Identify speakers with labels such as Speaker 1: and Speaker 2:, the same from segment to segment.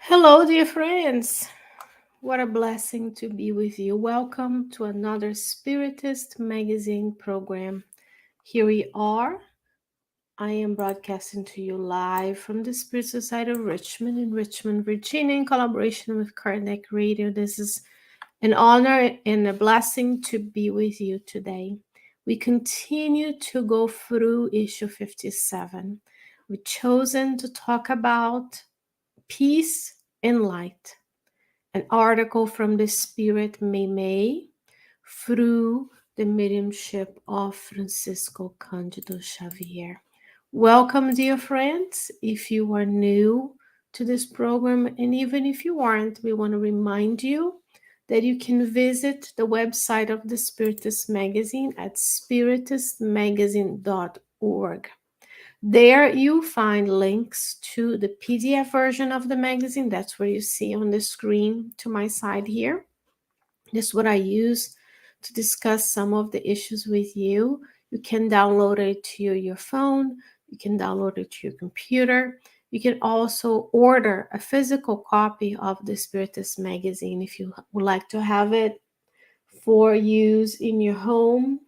Speaker 1: Hello, dear friends. What a blessing to be with you. Welcome to another Spiritist magazine program. Here we are. I am broadcasting to you live from the Spirit Society of Richmond in Richmond, Virginia, in collaboration with Kardec Radio. This is an honor and a blessing to be with you today. We continue to go through issue 57. We've chosen to talk about peace and light, an article from the Spirit Meimei through the mediumship of Francisco Cândido Xavier. Welcome, dear friends. If you are new to this program, and even if you aren't, we want to remind you that you can visit the website of the Spiritist magazine at spiritistmagazine.org. There you find links to the PDF version of the magazine. That's where you see on the screen to my side here. This is what I use to discuss some of the issues with you. You can download it to your phone. You can download it to your computer. You can also order a physical copy of the Spiritist magazine if you would like to have it for use in your home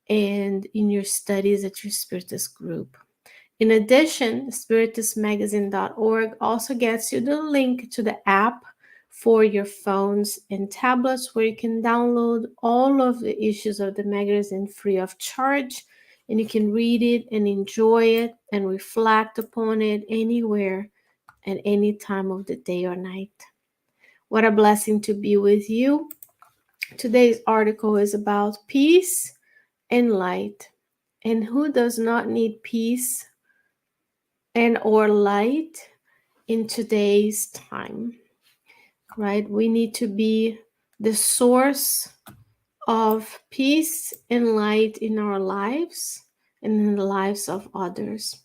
Speaker 1: and in your studies at your Spiritist group. In addition, spiritistmagazine.org also gets you the link to the app for your phones and tablets where you can download all of the issues of the magazine free of charge, and you can read it and enjoy it and reflect upon it anywhere at any time of the day or night. What a blessing to be with you. Today's article is about peace and light. And who does not need peace and or light in today's time, right? We need to be the source of peace and light in our lives and in the lives of others.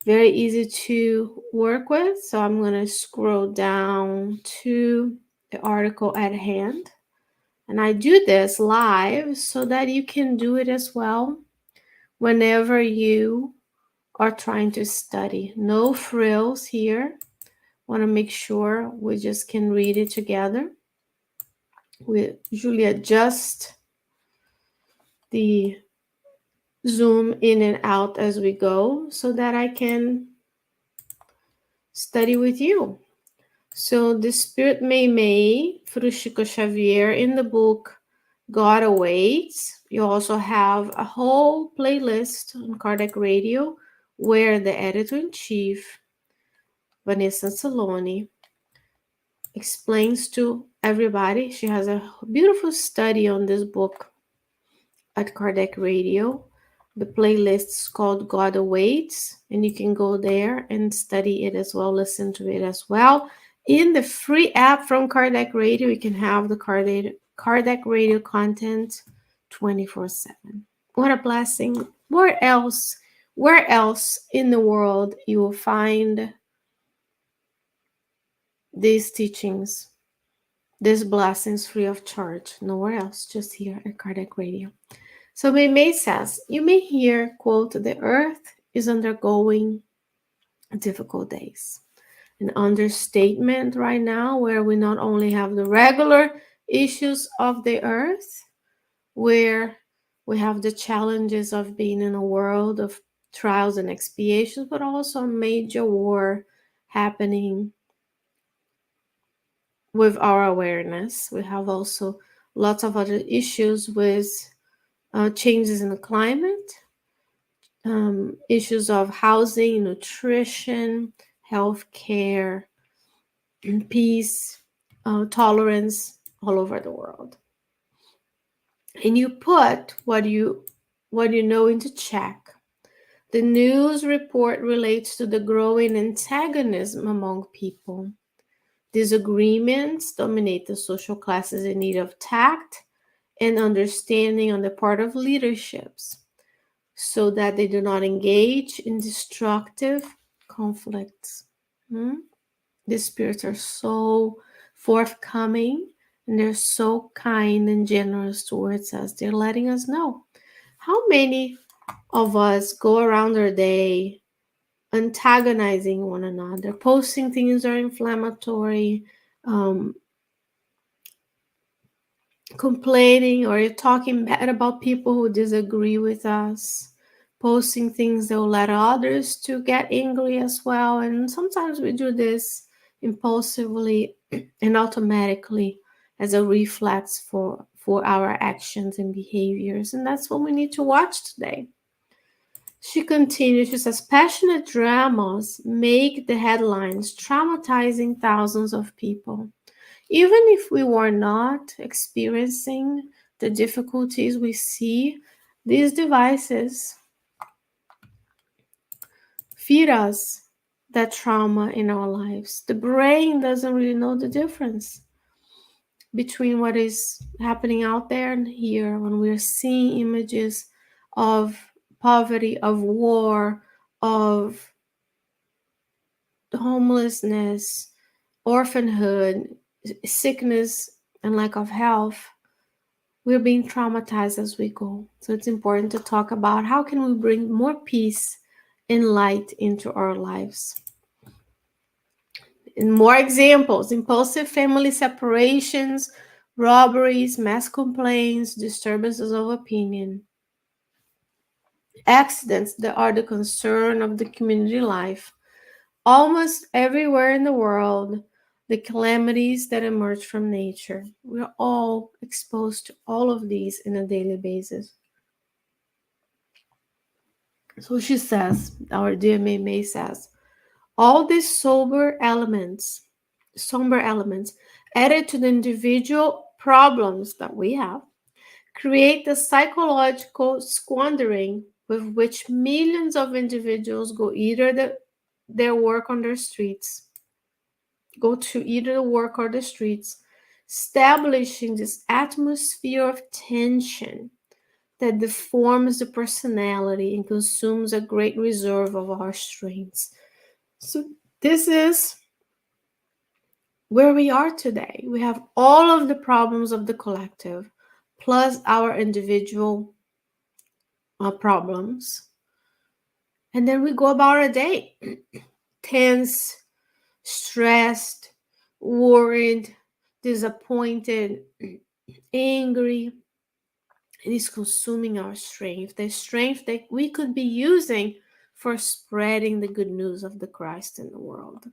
Speaker 1: Very easy to work with, so I'm going to scroll down to the article at hand, and I do this live so that you can do it as well whenever you are trying to study. No frills here. Want to make sure we just can read it together. We usually adjust the zoom in and out as we go so that I can study with you. So the Spirit Meimei through Chico Xavier in the book God Awaits. You also have a whole playlist on Kardec Radio where the editor-in-chief, Vanessa Saloni, explains to everybody. She has a beautiful study on this book at Kardec Radio. The playlist is called God Awaits, and you can go there and study it as well, listen to it as well. In the free app from Kardec Radio, you can have the Kardec Radio content 24/7. What a blessing. Where else in the world you will find these teachings, these blessings free of charge? Nowhere else, just here at Kardec Radio. So Meimei says, you may hear, quote, the earth is undergoing difficult days. An understatement right now where we not only have the regular issues of the earth, where we have the challenges of being in a world of trials and expiations, but also a major war happening with our awareness. We have also lots of other issues with changes in the climate, issues of housing, nutrition, healthcare, and peace, tolerance all over the world. And you put what you know into check. The news report relates to the growing antagonism among people. Disagreements dominate the social classes in need of tact and understanding on the part of leaderships, so that they do not engage in destructive conflicts. The spirits are so forthcoming and they're so kind and generous towards us. They're letting us know. How many of us go around our day antagonizing one another, posting things that are inflammatory, um, complaining or talking bad about people who disagree with us, posting things that will let others to get angry as well. And sometimes we do this impulsively and automatically as a reflex for our actions and behaviors. And that's what we need to watch today. She continues, she says, passionate dramas make the headlines, traumatizing thousands of people. Even if we were not experiencing the difficulties we see, these devices feed us that trauma in our lives. The brain doesn't really know the difference between what is happening out there and here when we're seeing images of poverty, of war, of homelessness, orphanhood, sickness, and lack of health. We're being traumatized as we go. So it's important to talk about how can we bring more peace and light into our lives. And more examples: impulsive family separations, robberies, mass complaints, disturbances of opinion, accidents that are the concern of the community life. Almost everywhere in the world, the calamities that emerge from nature. We're all exposed to all of these in a daily basis. So she says, our dear Meimei says, all these somber elements, added to the individual problems that we have, create the psychological squandering with which millions of individuals their work on their streets, go to either the work or the streets, establishing this atmosphere of tension that deforms the personality and consumes a great reserve of our strengths. So this is where we are today. We have all of the problems of the collective, plus our individual problems. And then we go about our day tense, stressed, worried, disappointed, angry. It is consuming our strength, the strength that we could be using for spreading the good news of the Christ in the world.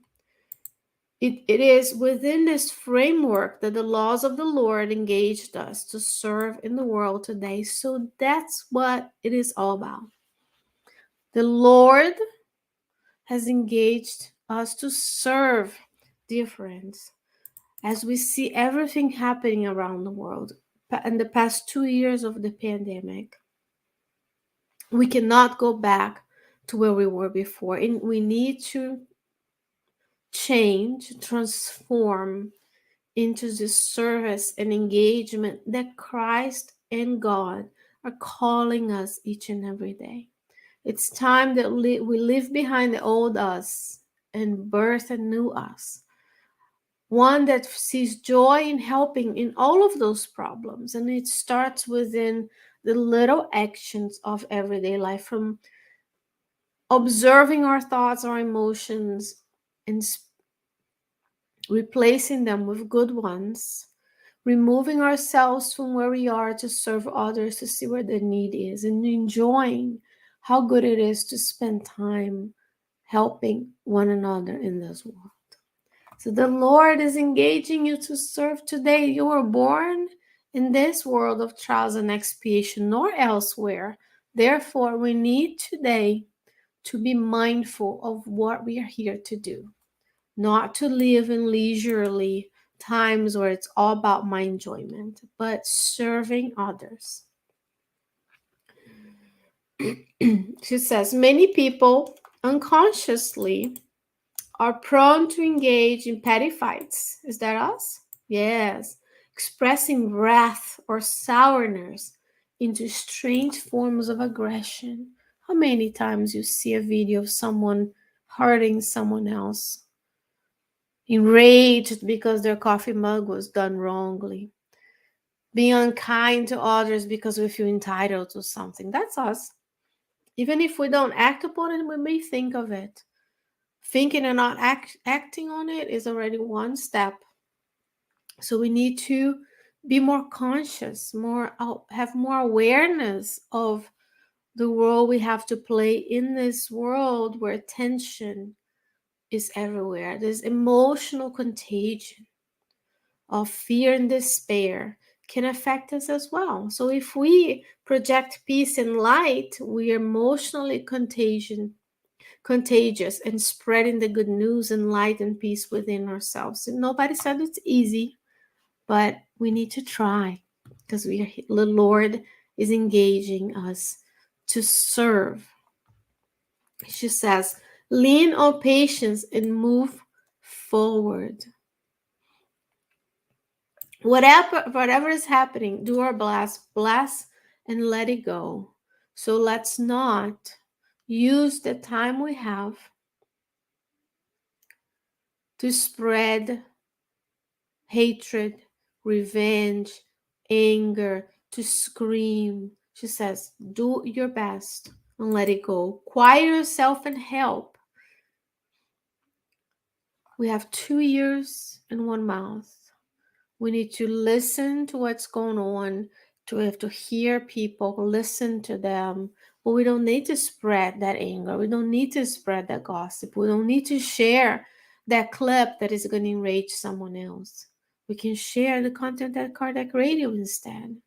Speaker 1: It is within this framework that the laws of the Lord engaged us to serve in the world today. So that's what it is all about. The Lord has engaged us to serve, dear friends, as we see everything happening around the world in the past 2 years of the pandemic. We cannot go back to where we were before, and we need to change, transform into this service and engagement that Christ and God are calling us each and every day. It's time that we leave behind the old us and birth a new us. One that sees joy in helping in all of those problems. And it starts within the little actions of everyday life, from observing our thoughts, our emotions, and replacing them with good ones, removing ourselves from where we are to serve others, to see where the need is, and enjoying how good it is to spend time helping one another in this world. So the Lord is engaging you to serve today. You were born in this world of trials and expiation, nor elsewhere. Therefore, we need today to be mindful of what we are here to do, not to live in leisurely times where it's all about my enjoyment, but serving others. She says, many people unconsciously are prone to engage in petty fights. Is that us? Yes. Expressing wrath or sourness into strange forms of aggression. How many times you see a video of someone hurting someone else, enraged because their coffee mug was done wrongly, being unkind to others because we feel entitled to something. That's us. Even if we don't act upon it, we may think of it. Thinking and not acting on it is already one step. So we need to be more conscious, have more awareness of the role we have to play in this world where tension is everywhere. This emotional contagion of fear and despair can affect us as well. So if we project peace and light, we are emotionally contagious and spreading the good news and light and peace within ourselves. And nobody said it's easy, but we need to try because the Lord is engaging us to serve. She says, lean on patience and move forward. Whatever is happening, do our bless and let it go. So let's not use the time we have to spread hatred, revenge, anger, to scream. She says, do your best and let it go. Quiet yourself and help. We have 2 ears and 1 mouth. We need to listen to what's going on. We have to hear people, listen to them. But we don't need to spread that anger. We don't need to spread that gossip. We don't need to share that clip that is going to enrage someone else. We can share the content at Kardec Radio instead.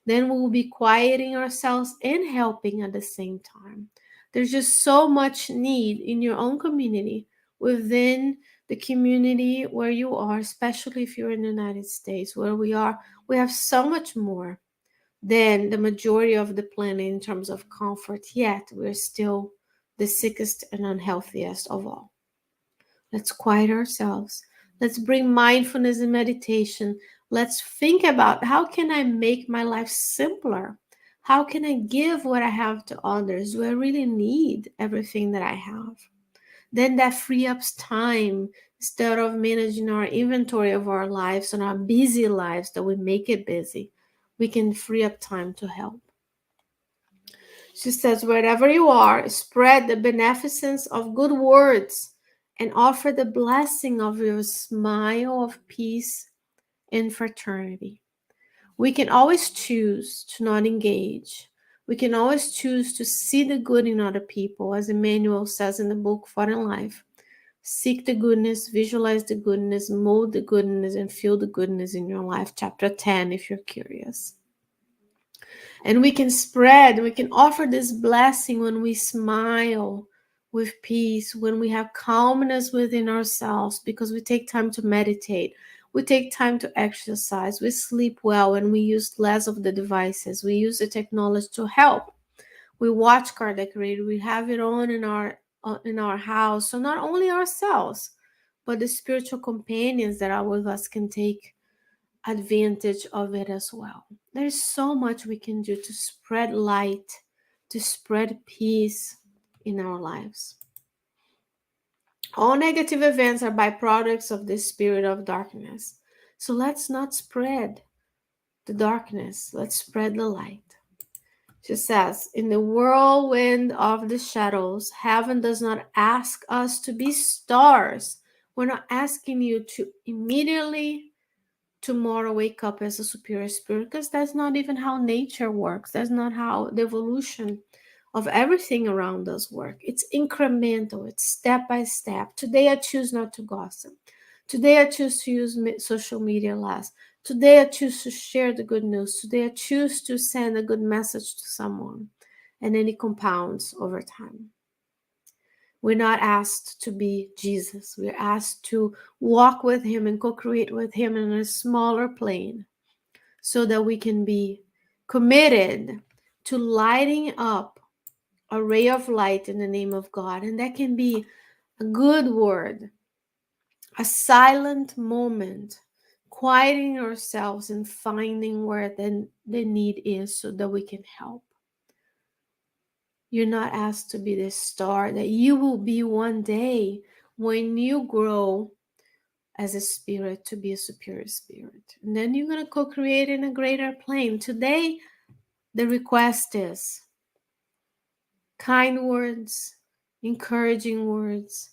Speaker 1: Then we will be quieting ourselves and helping at the same time. There's just so much need in your own community, within the community where you are, especially if you're in the United States, where we are. We have so much more than the majority of the planet in terms of comfort, yet we're still the sickest and unhealthiest of all. Let's quiet ourselves. Let's bring mindfulness and meditation. Let's think about, how can I make my life simpler? How can I give what I have to others? Do I really need everything that I have? Then that free up time. Instead of managing our inventory of our lives and our busy lives that we make it busy, we can free up time to help. She says, wherever you are, spread the beneficence of good words and offer the blessing of your smile of peace and fraternity. We can always choose to not engage. We can always choose to see the good in other people, as Emmanuel says in the book Fought in Life. Seek the goodness, visualize the goodness, mold the goodness, and feel the goodness in your life. Chapter 10, if you're curious. And we can offer this blessing when we smile with peace, when we have calmness within ourselves, because we take time to meditate, we take time to exercise, we sleep well, and we use less of the devices. We use the technology to help. We watch Kardec Radio, we have it on in our house, so not only ourselves, but the spiritual companions that are with us can take advantage of it as well. There's so much we can do to spread light, to spread peace in our lives. All negative events are byproducts of the spirit of darkness. So let's not spread the darkness. Let's spread the light. She says, in the whirlwind of the shadows, heaven does not ask us to be stars. We're not asking you to immediately tomorrow wake up as a superior spirit, because that's not even how nature works. That's not how the evolution of everything around us work. It's incremental. It's step by step. Today I choose not to gossip. Today I choose to use social media less. Today I choose to share the good news. Today I choose to send a good message to someone. And then it compounds over time. We're not asked to be Jesus. We're asked to walk with him and co-create with him in a smaller plane, so that we can be committed to lighting up a ray of light in the name of God. And that can be a good word, a silent moment, quieting ourselves and finding where the need is so that we can help. You're not asked to be this star that you will be one day when you grow as a spirit to be a superior spirit. And then you're going to co-create in a greater plane. Today, the request is kind words, encouraging words,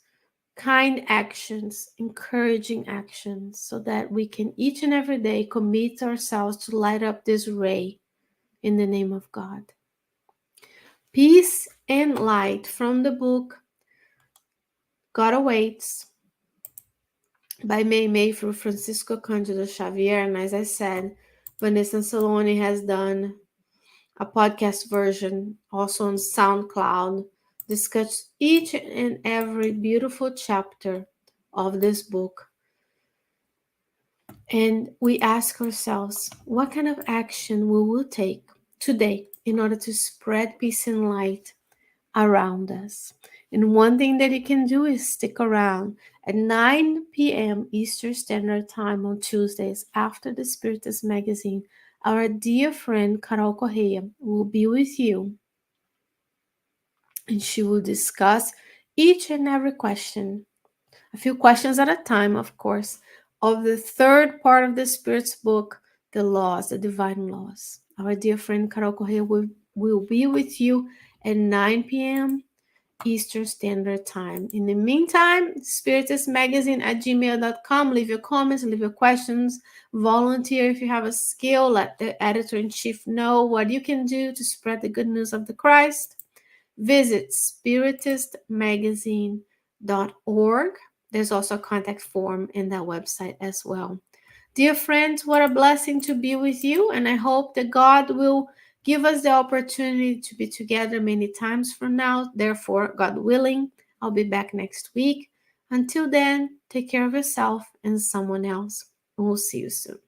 Speaker 1: kind actions, encouraging actions, so that we can each and every day commit ourselves to light up this ray in the name of God. Peace and light from the book God Awaits by Meimei through Francisco Cândido Xavier. And as I said, Vanessa Saloni has done a podcast version also on SoundCloud, discuss each and every beautiful chapter of this book. And we ask ourselves, what kind of action we will take today in order to spread peace and light around us. And one thing that you can do is stick around at 9 p.m. Eastern Standard Time on Tuesdays after the Spiritist magazine. Our dear friend Carol Correia will be with you, and she will discuss each and every question, a few questions at a time, of course, of the third part of the Spirit's book, the laws, the divine laws. Our dear friend Carol Correia will be with you at 9 p.m. Eastern Standard Time. In the meantime, spiritistmagazine@gmail.com. Leave your comments, leave your questions, volunteer if you have a skill. Let the editor-in-chief know what you can do to spread the good news of the Christ. Visit spiritistmagazine.org. There's also a contact form in that website as well. Dear friends, what a blessing to be with you, and I hope that God will give us the opportunity to be together many times from now. Therefore, God willing, I'll be back next week. Until then, take care of yourself and someone else, and we'll see you soon.